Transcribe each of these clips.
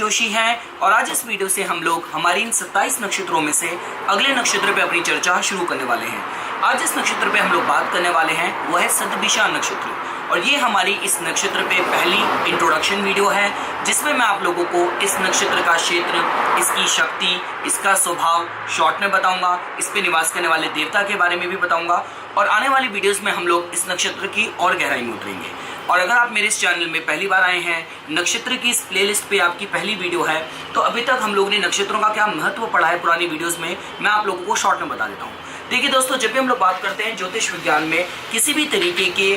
जोशी हैं और आज इस वीडियो से हम लोग हमारी इन 27 नक्षत्रों में से अगले नक्षत्र पे अपनी चर्चा शुरू करने वाले हैं। आज इस नक्षत्र पे हम लोग बात करने वाले हैं वह है सतभिषा नक्षत्र और ये हमारी इस नक्षत्र पे पहली इंट्रोडक्शन वीडियो है जिसमें मैं आप लोगों को इस नक्षत्र का क्षेत्र, इसकी शक्ति, इसका स्वभाव शॉर्ट में बताऊंगा, इस पे निवास करने वाले देवता के बारे में भी बताऊंगा और आने वाली वीडियोस में हम लोग इस नक्षत्र की और गहराई में उतरेंगे। और अगर आप मेरे इस चैनल में पहली बार आए हैं, नक्षत्र की इस प्लेलिस्ट पे आपकी पहली वीडियो है, तो अभी तक हम लोगों ने नक्षत्रों का क्या महत्व पढ़ा है पुरानी वीडियोस में, मैं आप लोगों को शॉर्ट में बता देता हूँ। देखिए दोस्तों, जब भी हम लोग बात करते हैं ज्योतिष विज्ञान में किसी भी तरीके के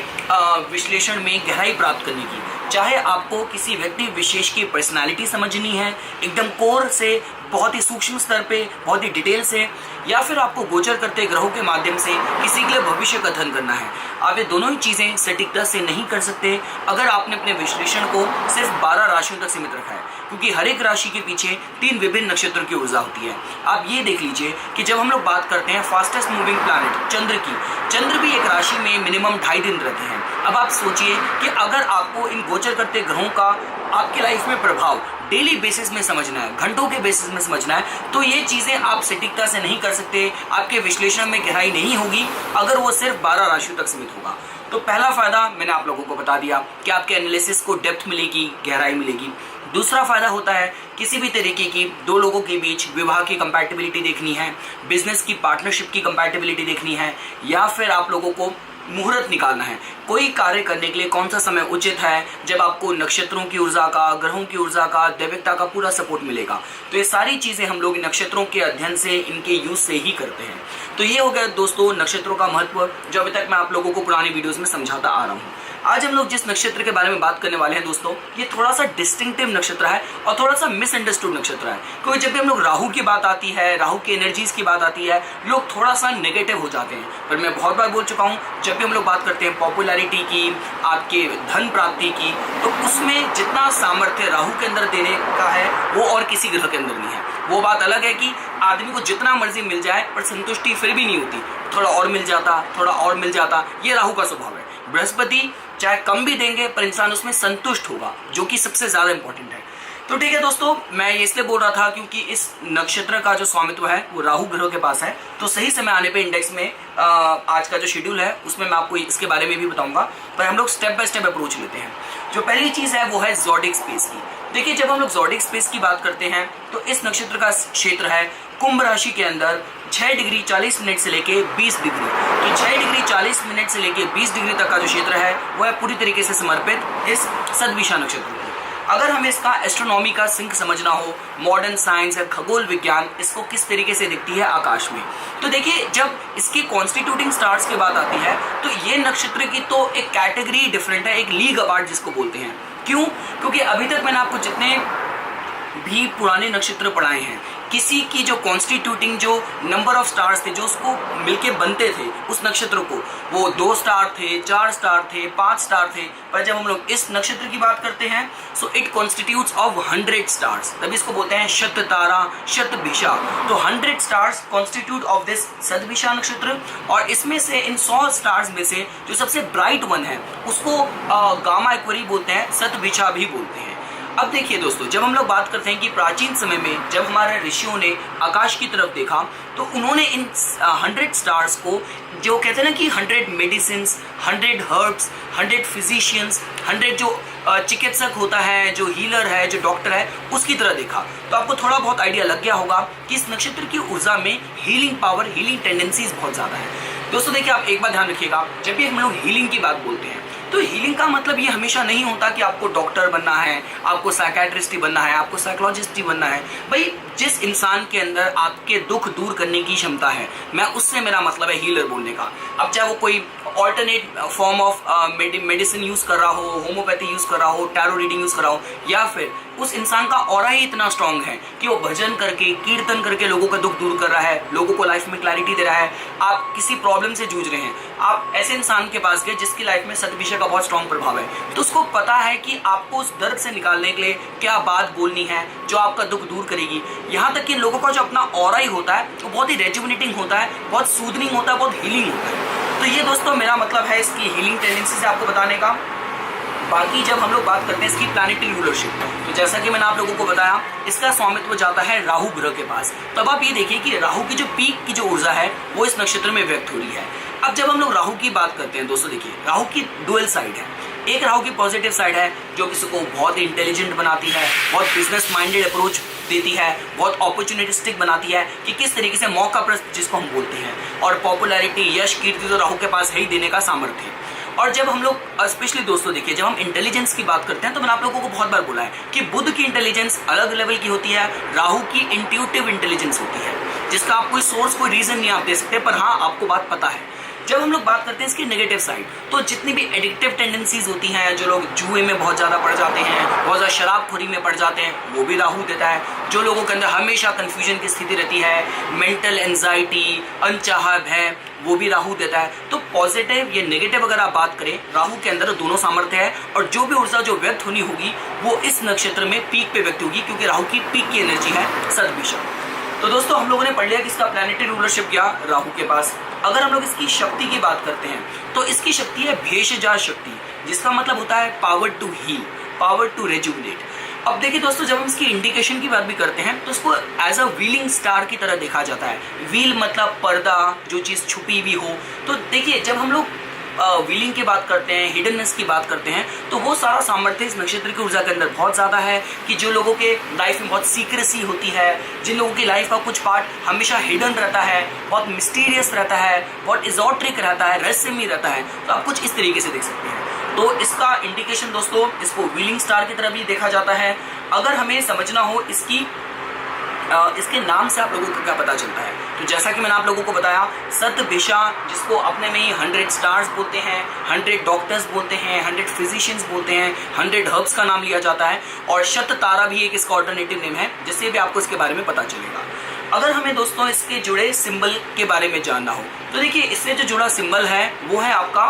विश्लेषण में गहराई प्राप्त करने की, चाहे आपको किसी व्यक्ति विशेष की पर्सनालिटी समझनी है एकदम कोर से, बहुत ही सूक्ष्म स्तर पे, बहुत ही डिटेल से, या फिर आपको गोचर करते ग्रहों के माध्यम से किसी के लिए भविष्य का अध्ययन करना है, आप ये दोनों ही चीज़ें सटीकता से नहीं कर सकते अगर आपने अपने विश्लेषण को सिर्फ 12 राशियों तक सीमित रखा है, क्योंकि हर एक राशि के पीछे 3 विभिन्न नक्षत्रों की ऊर्जा होती है। आप ये देख लीजिए कि जब हम लोग बात करते हैं फास्टेस्ट मूविंग प्लैनेट चंद्र की, चंद्र भी एक राशि में मिनिमम 2.5 दिन रहते हैं। अब आप सोचिए कि अगर आपको इन गोचर करते ग्रहों का आपकी लाइफ में प्रभाव डेली बेसिस में समझना है, घंटों के बेसिस में समझना है, तो ये चीज़ें आप सटीकता से नहीं कर सकते, आपके विश्लेषण में गहराई नहीं होगी अगर वो सिर्फ 12 राशियों तक सीमित होगा। तो पहला फायदा मैंने आप लोगों को बता दिया कि आपके एनालिसिस को डेप्थ मिलेगी, गहराई मिलेगी। दूसरा फायदा होता है किसी भी तरीके की 2 लोगों के बीच विवाह की कंपैटिबिलिटी देखनी है, बिजनेस की पार्टनरशिप की कंपैटिबिलिटी देखनी है, या फिर आप लोगों को मुहूर्त निकालना है, कोई कार्य करने के लिए कौन सा समय उचित है जब आपको नक्षत्रों की ऊर्जा का, ग्रहों की ऊर्जा का, दैविकता का पूरा सपोर्ट मिलेगा। तो ये सारी चीज़ें हम लोग नक्षत्रों के अध्ययन से, इनके यूज से ही करते हैं। तो ये हो गया दोस्तों नक्षत्रों का महत्व जो अभी तक मैं आप लोगों को पुरानी वीडियोस में समझाता आ रहा हूँ। आज हम लोग जिस नक्षत्र के बारे में बात करने वाले हैं दोस्तों, ये थोड़ा सा डिस्टिंक्टिव नक्षत्र है और थोड़ा सा मिसअंडरस्टूड नक्षत्र है, क्योंकि जब भी हम लोग राहु की बात आती है, राहु की एनर्जीज की बात आती है, लोग थोड़ा सा नेगेटिव हो जाते हैं। पर मैं बहुत बार बोल चुका हूँ, जब भी हम लोग बात करते हैं पॉपुलैरिटी की, आपके धन प्राप्ति की, तो उसमें जितना सामर्थ्य राहु के अंदर देने का है वो और किसी ग्रह के अंदर नहीं है। वो बात अलग है कि आदमी को जितना मर्जी मिल जाए पर संतुष्टि फिर भी नहीं होती, थोड़ा और मिल जाता, थोड़ा और मिल जाता, ये राहु का स्वभाव है। बृहस्पति चाहे कम भी देंगे पर इंसान उसमें संतुष्ट होगा, जो कि सबसे ज़्यादा इंपॉर्टेंट है। तो ठीक है दोस्तों, मैं ये इसलिए बोल रहा था क्योंकि इस नक्षत्र का जो स्वामित्व है वो राहु ग्रह के पास है, तो सही समय आने पे इंडेक्स में आज का जो शेड्यूल है उसमें मैं आपको इसके बारे में भी बताऊंगा। पर हम लोग स्टेप बाय स्टेप अप्रोच लेते हैं। जो पहली चीज़ है वो है ज़ोडिक स्पेस की। देखिए, जब हम लोग ज़ोडिक स्पेस की बात करते हैं तो इस नक्षत्र का क्षेत्र है कुंभ राशि के अंदर 6 डिग्री 40 मिनट से लेके 20 डिग्री। तो 6 डिग्री 40 मिनट से लेके 20 डिग्री तक का जो क्षेत्र है वो है पूरी तरीके से समर्पित इस सतभिषा नक्षत्र को। अगर हमें इसका एस्ट्रोनॉमी का सिंक समझना हो, मॉडर्न साइंस है, खगोल विज्ञान इसको किस तरीके से दिखती है आकाश में, तो देखिए जब इसकी कॉन्स्टिट्यूटिंग स्टार्स की बात आती है तो ये नक्षत्र की तो एक कैटेगरी डिफरेंट है, एक लीग अपार्ट जिसको बोलते हैं। क्यों? क्योंकि अभी तक मैंने आपको जितने भी पुराने नक्षत्र पढ़ाए हैं, किसी की जो कॉन्स्टिट्यूटिंग जो नंबर ऑफ स्टार्स थे जो उसको मिलके बनते थे उस नक्षत्र को, वो 2 स्टार थे, 4 स्टार थे, 5 स्टार थे। पर जब हम लोग इस नक्षत्र की बात करते हैं so it constitutes of 100 stars, तभी इसको बोलते हैं शत तारा, शतभिषा। तो 100 stars constitute of this Shatabhisha नक्षत्र, और इसमें से इन 100 स्टार्स में से जो सबसे ब्राइट वन है उसको गामा एक्वरी बोलते हैं, सतभिषा भी बोलते हैं। अब देखिए दोस्तों, जब हम लोग बात करते हैं कि प्राचीन समय में जब हमारे ऋषियों ने आकाश की तरफ देखा तो उन्होंने इन 100 स्टार्स को, जो कहते हैं ना कि 100 मेडिसिन्स, 100 हर्ब्स, 100 फिजिशियंस, 100 जो चिकित्सक होता है, जो हीलर है, जो डॉक्टर है, उसकी तरह देखा। तो आपको थोड़ा बहुत आइडिया लग गया होगा कि इस नक्षत्र की ऊर्जा में हीलिंग पावर, हीलिंग टेंडेंसीज बहुत ज़्यादा है। दोस्तों देखिए, आप एक बात ध्यान रखिएगा, जब भी हम लोग हीलिंग की बात बोलते हैं तो हीलिंग का मतलब ये हमेशा नहीं होता कि आपको डॉक्टर बनना है, आपको साइकेट्रिस्ट ही बनना है, आपको साइकोलॉजिस्ट ही बनना है। भाई, जिस इंसान के अंदर आपके दुख दूर करने की क्षमता है, मैं उससे मेरा मतलब है हीलर बोलने का। अब चाहे वो कोई alternate form of medicine use कर रहा हो, होम्योपैथी यूज़ कर रहा हो, टैरो रीडिंग यूज़ कर रहा हो, या फिर उस इंसान का ऑरा ही इतना स्ट्रांग है कि वो भजन करके, कीर्तन करके लोगों का दुख दूर कर रहा है, लोगों को लाइफ में क्लैरिटी दे रहा है। आप किसी प्रॉब्लम से जूझ रहे हैं, आप ऐसे इंसान के पास गए जिसकी लाइफ में सतभिषा का बहुत स्ट्रांग प्रभाव है, तो उसको पता है कि आपको उस दर्द से निकालने के लिए क्या बात बोलनी है जो आपका दुख दूर करेगी। यहाँ तक कि लोगों का जो अपना ऑरा ही होता है वो बहुत ही रेजुविनेटिंग होता है, बहुत सूदनिंग होता है, बहुत हीलिंग होता है। तो ये दोस्तों मेरा मतलब है इसकी हीलिंग टेंडेंसी से आपको बताने का। बाकी जब हम लोग बात करते हैं इसकी प्लैनेटरी रूलरशिप, तो जैसा कि मैंने आप लोगों को बताया, इसका स्वामित्व जाता है राहु ग्रह के पास। तब आप ये देखिए कि राहु की जो पीक की जो ऊर्जा है वो इस नक्षत्र में व्यक्त हो रही है। अब जब हम लोग राहु की बात करते हैं दोस्तों, देखिए राहु की डुअल साइड है। एक राहु की पॉजिटिव साइड है जो किसी को बहुत इंटेलिजेंट बनाती है, बहुत बिजनेस माइंडेड अप्रोच देती है, बहुत अपॉर्चुनिटिस्टिक बनाती है कि किस तरीके से मौका प्रस्त जिसको हम बोलते हैं, और पॉपुलैरिटी, यश, कीर्ति तो राहु के पास है ही देने का सामर्थ्य है। और जब हम लोग स्पेशली दोस्तों देखिए, जब हम इंटेलिजेंस की बात करते हैं तो मैंने आप लोगों को बहुत बार बोला है कि बुध की इंटेलिजेंस अलग लेवल की होती है, राहु की इंट्यूटिव इंटेलिजेंस होती है, जिसका आप कोई सोर्स, कोई रीजन नहीं आप दे सकते, पर हाँ आपको बात पता है। जब हम लोग बात करते हैं इसकी नेगेटिव साइड, तो जितनी भी एडिक्टिव टेंडेंसीज होती हैं, जो लोग जुए में बहुत ज़्यादा पड़ जाते हैं, बहुत ज़्यादा शराबखोरी में पड़ जाते हैं, वो भी राहु देता है। जो लोगों के अंदर हमेशा कन्फ्यूजन की स्थिति रहती है, मेंटल एंजाइटी, अनचाहा भय, वो भी राहु देता है। तो पॉजिटिव या नेगेटिव अगर आप बात करें, राहु के अंदर दोनों सामर्थ्य है, और जो भी ऊर्जा जो व्यक्त होनी होगी वो इस नक्षत्र में पीक पे व्यक्त होगी, क्योंकि राहु की पीक की एनर्जी है सदभिषा। तो दोस्तों हम लोगों ने पढ़ लिया कि इसका प्लैनेटरी रूलरशिप क्या, राहु के पास। अगर हम लोग इसकी शक्ति की बात करते हैं तो इसकी शक्ति है भेषजात शक्ति, जिसका मतलब होता है power to heal, power to rejuvenate. अब देखिए दोस्तों, जब हम इसकी इंडिकेशन की बात भी करते हैं तो इसको एज अ व्हीलिंग स्टार की तरह देखा जाता है। व्हील मतलब पर्दा, जो चीज़ छुपी हुई हो। तो देखिए जब हम लोग व्हीलिंग की बात करते हैं, हिडननेस की बात करते हैं, तो वो सारा सामर्थ्य इस नक्षत्र की ऊर्जा के अंदर बहुत ज़्यादा है कि जो लोगों के लाइफ में बहुत सीक्रेसी होती है, जिन लोगों की लाइफ का कुछ पार्ट हमेशा हिडन रहता है, बहुत मिस्टीरियस रहता है, बहुत इजोट्रिक रहता है, रहस्यमय रहता है, तो आप कुछ इस तरीके से देख सकते हैं। तो इसका इंडिकेशन दोस्तों, इसको व्हीलिंग स्टार की तरह भी देखा जाता है। अगर हमें समझना हो इसके नाम से आप लोगों को क्या पता चलता है, तो जैसा कि मैंने आप लोगों को बताया, सतभिषा, जिसको अपने में ही 100 स्टार्स बोलते हैं, 100 डॉक्टर्स बोलते हैं, 100 फिजिशियंस बोलते हैं, 100 हर्ब्स का नाम लिया जाता है, और शत तारा भी एक इसका ऑल्टरनेटिव नेम है, जिससे भी आपको इसके बारे में पता चलेगा। अगर हमें दोस्तों इसके जुड़े सिंबल के बारे में जानना हो, तो देखिए इससे जो जुड़ा सिंबल है वो है आपका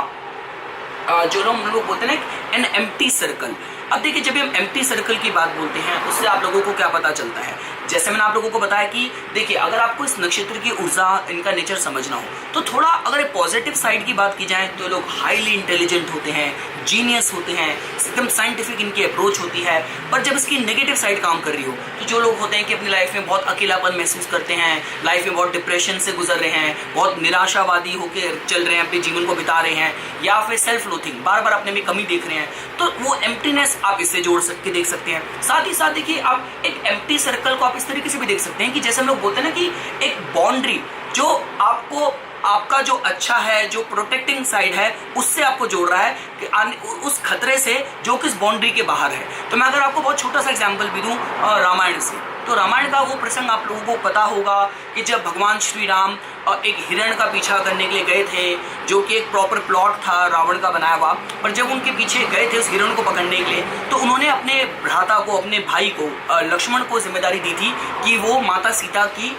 जो हम लोग बोलते हैं ना, एन एम्प्टी सर्कल। अब देखिए जब हम एम्प्टी सर्कल की बात बोलते हैं, उससे आप लोगों को क्या पता चलता है, जैसे मैंने आप लोगों को बताया कि देखिए अगर आपको इस नक्षत्र की ऊर्जा, इनका नेचर समझना हो, तो थोड़ा अगर पॉजिटिव साइड की बात की जाए तो लोग हाईली इंटेलिजेंट होते हैं, जीनियस होते हैं, एकदम साइंटिफिक इनकी अप्रोच होती है। पर जब इसकी नेगेटिव साइड काम कर रही हो, तो जो लोग होते हैं कि अपनी लाइफ में बहुत अकेलापन महसूस करते हैं, लाइफ में बहुत डिप्रेशन से गुजर रहे हैं, बहुत निराशावादी होकर चल रहे हैं, अपने जीवन को बिता रहे हैं, या फिर सेल्फ लोथिंग, बार बार अपने में कमी देख रहे हैं, तो वो एम्प्टीनेस आप इससे जोड़ सकते देख सकते हैं। साथ ही साथ देखिए आप एक एम्प्टी सर्कल को आप इस तरीके से भी देख सकते हैं कि जैसे हम लोग बोलते हैं ना कि एक बाउंड्री जो आपको, आपका जो अच्छा है, जो प्रोटेक्टिंग साइड है, उससे आपको जोड़ रहा है कि उस खतरे से जो किस बाउंड्री के बाहर है। तो मैं अगर आपको बहुत छोटा सा एग्जांपल भी दूं रामायण से, तो रामायण का वो प्रसंग आप लोगों को पता होगा कि जब भगवान श्री राम एक हिरण का पीछा करने के लिए गए थे, जो कि एक प्रॉपर प्लॉट था रावण का बनाया हुआ, पर जब उनके पीछे गए थे उस हिरण को पकड़ने के लिए, तो उन्होंने अपने भ्राता को, अपने भाई को, लक्ष्मण को जिम्मेदारी दी थी कि वो माता सीता की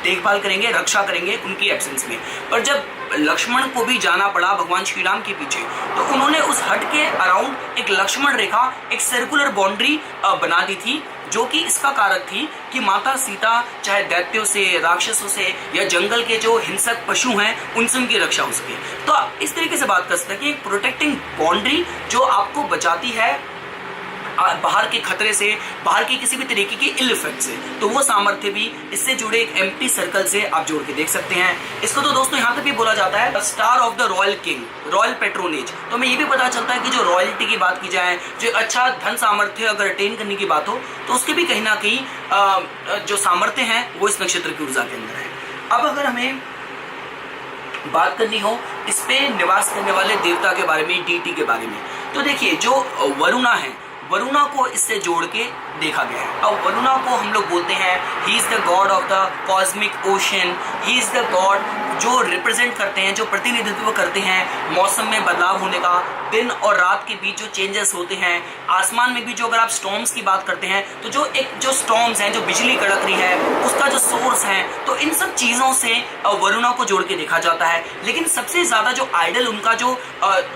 देखभाल करेंगे, रक्षा करेंगे उनकी एब्सेंस में। पर जब लक्ष्मण को भी जाना पड़ा भगवान श्री राम के पीछे, तो उन्होंने उस हट के अराउंड एक लक्ष्मण रेखा, एक सर्कुलर बाउंड्री बना दी थी, जो कि इसका कारक थी कि माता सीता चाहे दैत्यों से, राक्षसों से, या जंगल के जो हिंसक पशु हैं उनसे उनकी रक्षा हो सके। तो आप इस तरीके से बात कर सकते हैं कि एक प्रोटेक्टिंग बाउंड्री जो आपको बचाती है बाहर के खतरे से, बाहर की किसी भी तरीके की इल इफेक्ट से, तो वो सामर्थ्य भी इससे जुड़े एक एम्प्टी सर्कल से आप जोड़ के देख सकते हैं। इसको तो दोस्तों यहाँ तक भी बोला जाता है star of the royal king, royal patronage. तो हमें ये भी पता चलता है कि जो रॉयल्टी की बात की जाए, जो अच्छा धन सामर्थ्य अगर अटेन करने की बात हो, तो उसके भी कहीं ना कहीं जो सामर्थ्य है वो इस नक्षत्र की ऊर्जा के अंदर है। अब अगर हमें बात करनी हो इस पे निवास करने वाले देवता के बारे में, डीटी के बारे में, तो देखिए जो वरुणा है, वरुणा को इससे जोड़ के देखा गया है। अब वरुणा को हम लोग बोलते हैं he is the God of the cosmic ocean, he is the God जो रिप्रेजेंट करते हैं, जो प्रतिनिधित्व करते हैं मौसम में बदलाव होने का, दिन और रात के बीच जो चेंजेस होते हैं, आसमान में भी जो अगर आप स्टॉर्म्स की बात करते हैं, तो जो स्टॉर्म्स हैं, जो बिजली कड़क रही है, उसका जो सोर्स है, तो इन सब चीज़ों से वरुणा को जोड़ के देखा जाता है। लेकिन सबसे ज़्यादा जो आइडल उनका जो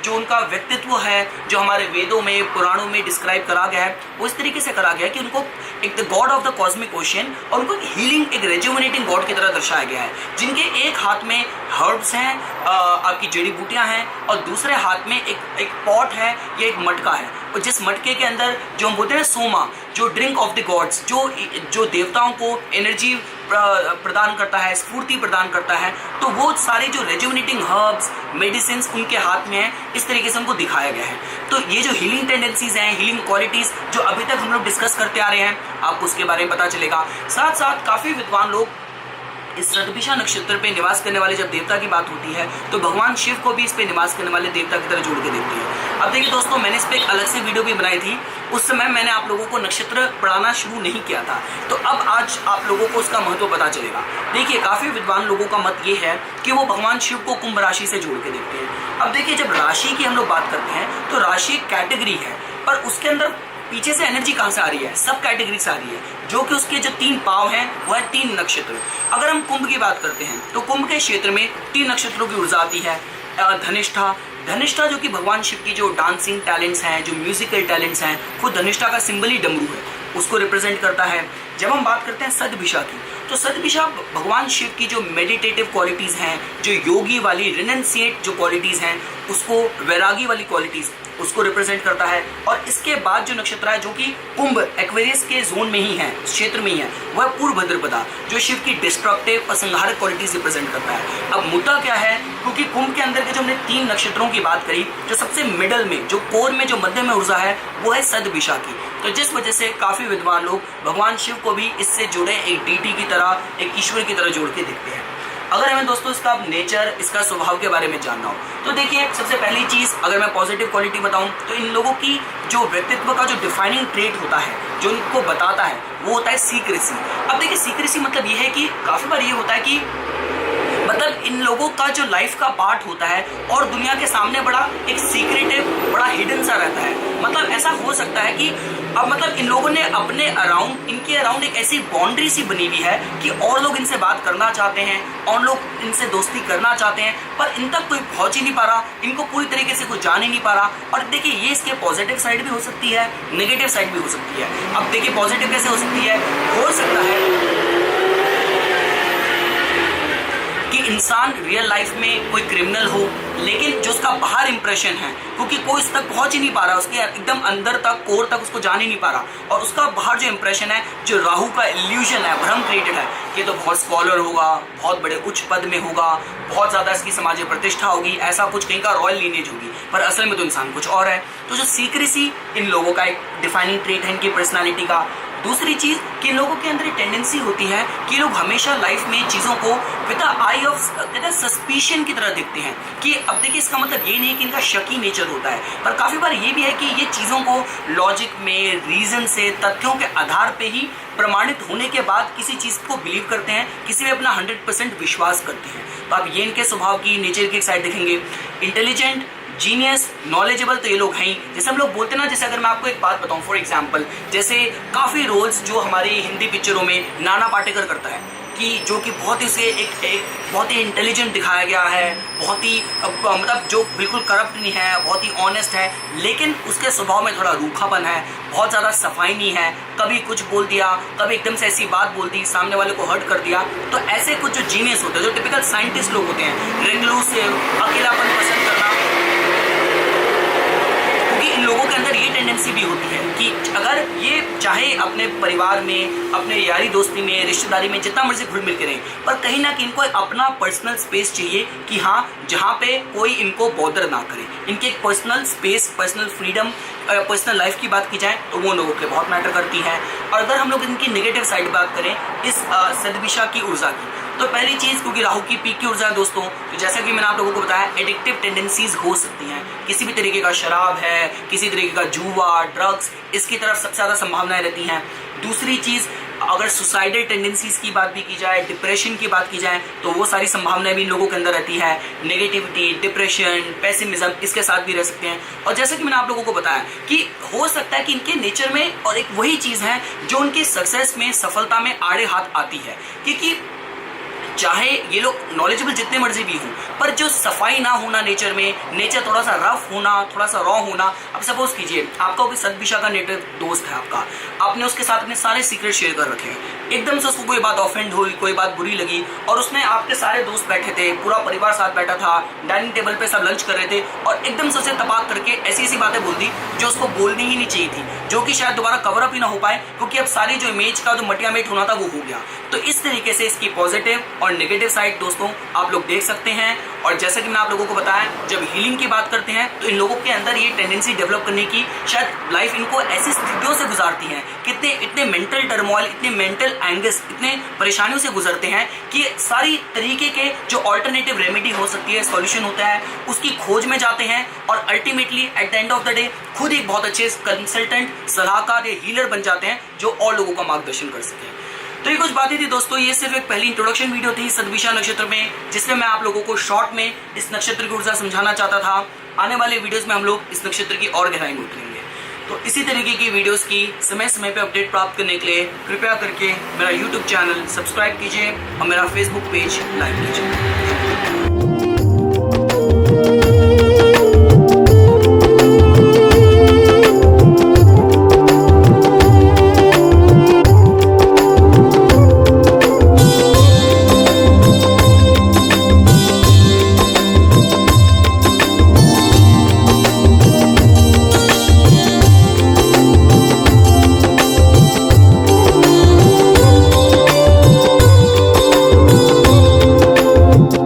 उनका व्यक्तित्व है, जो हमारे वेदों में, पुराणों में डिस्क्राइब करा गया है, वो इस तरीके से करा गया है कि उनको एक the God of the cosmic ocean, और उनको हीलिंग, एक रेजुविनेटिंग गॉड की तरह दर्शाया गया है, जिनके एक हाथ में हर्ब्स हैं, आपकी जड़ी बूटियां हैं, और दूसरे हाथ में एक पॉट है या एक मटका है, और जिस मटके के अंदर जो हम बोलते हैं सोमा, जो ड्रिंक ऑफ द गॉड्स, जो देवताओं को एनर्जी प्रदान करता है, स्फूर्ति प्रदान करता है, तो वो सारे जो रेजुविनेटिंग हर्ब्स, मेडिसिन उनके हाथ में है। इस तरीके से उनको दिखाया गया है। तो ये जो हीलिंग टेंडेंसीज हैं, हीलिंग क्वालिटीज जो अभी तक हम लोग डिस्कस करते आ रहे हैं, आपको उसके बारे में पता चलेगा। साथ साथ काफ़ी विद्वान लोग इस शतभिषा नक्षत्र पे निवास करने वाले जब देवता की बात होती है तो भगवान शिव को भी इस पे निवास करने वाले देवता की तरह जोड़ के देखते हैं। अब देखिए दोस्तों, मैंने इस पे एक अलग से वीडियो भी बनाई थी। उस समय मैंने आप लोगों को नक्षत्र पढ़ाना शुरू नहीं किया था, तो अब आज आप लोगों को उसका महत्व पता चलेगा। देखिए, काफ़ी विद्वान लोगों का मत ये है कि वो भगवान शिव को कुंभ राशि से जोड़ के देखते हैं। अब देखिए, जब राशि की हम लोग बात करते हैं तो राशि एक कैटेगरी है, पर उसके अंदर पीछे से एनर्जी कहाँ से आ रही है? सब कैटेगरी से आ रही है, जो कि उसके जो 3 पाव हैं वह है 3 नक्षत्र। अगर हम कुंभ की बात करते हैं तो कुंभ के क्षेत्र में 3 नक्षत्रों की ऊर्जा आती है। धनिष्ठा जो कि भगवान शिव की जो डांसिंग टैलेंट्स हैं, जो म्यूजिकल टैलेंट्स हैं, खुद धनिष्ठा का सिंबल ही डमरू है, उसको रिप्रेजेंट करता है। जब हम बात करते हैं सतभिषा की, तो सतभिषा भगवान शिव की जो मेडिटेटिव क्वालिटीज़ हैं, जो योगी वाली रिनंसिएट जो क्वालिटीज़ हैं, उसको वैरागी वाली क्वालिटीज़ उसको रिप्रेजेंट करता है। और इसके बाद जो नक्षत्र है जो कि कुंभ एक्वेरियस के जोन में ही है, क्षेत्र में ही है, वह पूर्व भद्रपदा जो शिव की डिस्ट्रक्टिव और संहारक क्वालिटीज रिप्रेजेंट करता है। अब मुद्दा क्या है, क्योंकि कुंभ के अंदर के जो हमने 3 नक्षत्रों की बात करी, जो सबसे मिडल में, जो कोर में, जो मध्य में ऊर्जा है, वो है सतभिषा की। तो जिस वजह से काफ़ी विद्वान लोग भगवान शिव को भी इससे जुड़े एक डीटी की तरह, एक ईश्वर की तरह जोड़ के देखते हैं। अगर हमें दोस्तों इसका नेचर, इसका स्वभाव के बारे में जानना हो तो देखिए, सबसे पहली चीज़ अगर मैं पॉजिटिव क्वालिटी बताऊं तो इन लोगों की जो व्यक्तित्व का जो डिफाइनिंग ट्रेट होता है, जो इनको बताता है, वो होता है सीक्रेसी। अब देखिए, सीक्रेसी मतलब ये है कि काफ़ी बार ये होता है कि मतलब इन लोगों का जो लाइफ का पार्ट होता है और दुनिया के सामने बड़ा एक सीक्रेटिव, बड़ा हिडन सा रहता है। मतलब ऐसा हो सकता है कि अब मतलब इन लोगों ने अपने अराउंड, इनके अराउंड एक ऐसी बाउंड्री सी बनी हुई है कि और लोग इनसे बात करना चाहते हैं, और लोग इनसे दोस्ती करना चाहते हैं, पर इन तक कोई पहुंच ही नहीं पा रहा, इनको पूरी तरीके से कोई जान ही नहीं पा रहा। और देखिए, ये इसके पॉजिटिव साइड भी हो सकती है, नेगेटिव साइड भी हो सकती है। अब देखिए, पॉजिटिव कैसे हो सकती है? हो सकता है कि इंसान रियल लाइफ में कोई क्रिमिनल हो, लेकिन जो उसका बाहर इंप्रेशन है, क्योंकि कोई उस तक पहुंच ही नहीं पा रहा, उसके एकदम अंदर तक, कोर तक उसको जान ही नहीं पा रहा, और उसका बाहर जो इंप्रेशन है, जो राहु का इल्यूजन है, भ्रम क्रिएटेड है, ये तो बहुत स्कॉलर होगा, बहुत बड़े उच्च पद में होगा, बहुत ज़्यादा इसकी सामाजिक प्रतिष्ठा होगी, ऐसा कुछ कहीं का रॉयल लीनेज होगी, पर असल में तो इंसान कुछ और है। तो जो सीक्रेसी इन लोगों का एक डिफाइनिंग ट्रेट है इनकी पर्सनैलिटी का। दूसरी चीज़ कि इन लोगों के अंदर एक टेंडेंसी होती है कि लोग हमेशा लाइफ में चीज़ों को with the I of suspicion की तरह देखते हैं। कि अब देखिए, इसका मतलब ये नहीं कि इनका शकी नेचर होता है, पर काफ़ी बार ये भी है कि ये चीज़ों को लॉजिक में, रीज़न से, तथ्यों के आधार पे ही प्रमाणित होने के बाद किसी चीज़ को बिलीव करते हैं, किसी में अपना 100% विश्वास करते हैं। तो आप ये इनके स्वभाव की, नेचर की एक साइड देखेंगे। इंटेलिजेंट, जीनियस, नॉलेजेबल तो ये लोग हैं ही। जैसे हम लोग बोलते हैं ना, जैसे अगर मैं आपको एक बात बताऊं, फॉर एग्जांपल, जैसे काफ़ी रोल्स जो हमारी हिंदी पिक्चरों में नाना पाटेकर करता है, कि जो कि बहुत ही उसे एक बहुत ही इंटेलिजेंट दिखाया गया है, बहुत ही मतलब जो बिल्कुल करप्ट नहीं है, बहुत ही ऑनेस्ट है, लेकिन उसके स्वभाव में थोड़ा रूखापन है, बहुत ज़्यादा सफाई नहीं है, कभी कुछ बोल दिया, कभी एकदम से ऐसी बात बोल दी, सामने वाले को हर्ट कर दिया। तो ऐसे कुछ जो जीनियस होते हैं, जो टिपिकल साइंटिस्ट लोग होते हैं, रेक्लूसिव, अकेलापन पसंद करना, इन लोगों के अंदर ये टेंडेंसी भी होती है कि अगर ये चाहे अपने परिवार में, अपने यारी दोस्ती में, रिश्तेदारी में जितना मर्जी घुल मिल के रहें, पर कहीं ना कहीं इनको एक अपना पर्सनल स्पेस चाहिए कि हाँ, जहाँ पे कोई इनको बॉदर ना करे। इनके एक personal space, personal freedom, personal life की बात की जाए तो वो लोगों के बहुत मैटर करती है। और अगर हम लोग इनकी नेगेटिव साइड बात करें इस सतभिषा की ऊर्जा की, तो पहली चीज़, क्योंकि राहु की पीक की ऊर्जा है दोस्तों, तो जैसा कि मैंने आप लोगों को बताया, एडिक्टिव टेंडेंसीज हो सकती हैं। किसी भी तरीके का शराब है, किसी तरीके का जुआ, ड्रग्स, इसकी तरफ सबसे ज़्यादा संभावनाएं रहती हैं। दूसरी चीज़, अगर सुसाइडल टेंडेंसीज की बात भी की जाए, डिप्रेशन की बात की जाए, तो वो सारी संभावनाएं भी इन लोगों के अंदर रहती है। नेगेटिविटी, डिप्रेशन, पेसिमिज्म, इसके साथ भी रह सकते हैं। और जैसा कि मैंने आप लोगों को बताया कि हो सकता है कि इनके नेचर में और एक वही चीज़ है जो उनकी सक्सेस में, सफलता में आड़े हाथ आती है। क्योंकि चाहे ये लोग नॉलेजेबल जितने मर्जी भी हों, पर जो सफाई ना होना नेचर में, नेचर थोड़ा सा रफ होना, थोड़ा सा रॉ होना। अब सपोज कीजिए आपका कोई सदभिषा का नेटिव दोस्त है आपका, आपने उसके साथ अपने सारे सीक्रेट शेयर कर रखे हैं, एकदम से उसको कोई बात ऑफेंड हुई, कोई बात बुरी लगी, और उसने आपके सारे दोस्त बैठे थे, पूरा परिवार साथ बैठा था, डाइनिंग टेबल पे सब लंच कर रहे थे, और एकदम से उसे तपाक करके ऐसी ऐसी बातें बोल दी जो उसको बोलनी ही नहीं चाहिए थी, जो कि शायद दोबारा कवर अप ही ना हो पाए, क्योंकि अब सारी जो इमेज का जो मटिया मेट होना था वो हो गया। तो इस तरीके से इसकी पॉजिटिव और नेगेटिव साइड दोस्तों आप लोग देख सकते हैं। और जैसा कि मैं आप लोगों को बताया, जब हीलिंग की बात करते हैं तो इन लोगों के अंदर ये टेंडेंसी डेवलप करने की, शायद लाइफ इनको ऐसी स्थितियों से गुजारती है, कितने इतने मेंटल टर्मोइल, इतने मेंटल एंगस, इतने परेशानियों से गुजरते हैं कि सारी तरीके के जो ऑल्टरनेटिव रेमेडी हो सकती है, सॉल्यूशन होता है, उसकी खोज में जाते हैं, और ultimately at the end of the day खुद एक बहुत अच्छे कंसल्टेंट, सलाहकार या हीलर बन जाते हैं जो और लोगों का मार्गदर्शन कर सके। तो ये कुछ बातें थी दोस्तों, ये सिर्फ एक पहली इंट्रोडक्शन वीडियो थी सदभिषा नक्षत्र में, जिसमें मैं आप लोगों को शॉर्ट में इस नक्षत्र की ऊर्जा समझाना चाहता था। आने वाले वीडियोस में हम लोग इस नक्षत्र की और गहराई में उतरेंगे। तो इसी तरीके की वीडियोस की समय समय पे अपडेट प्राप्त करने के लिए कृपया करके मेरा यूट्यूब चैनल सब्सक्राइब कीजिए और मेरा फेसबुक पेज लाइक कीजिए।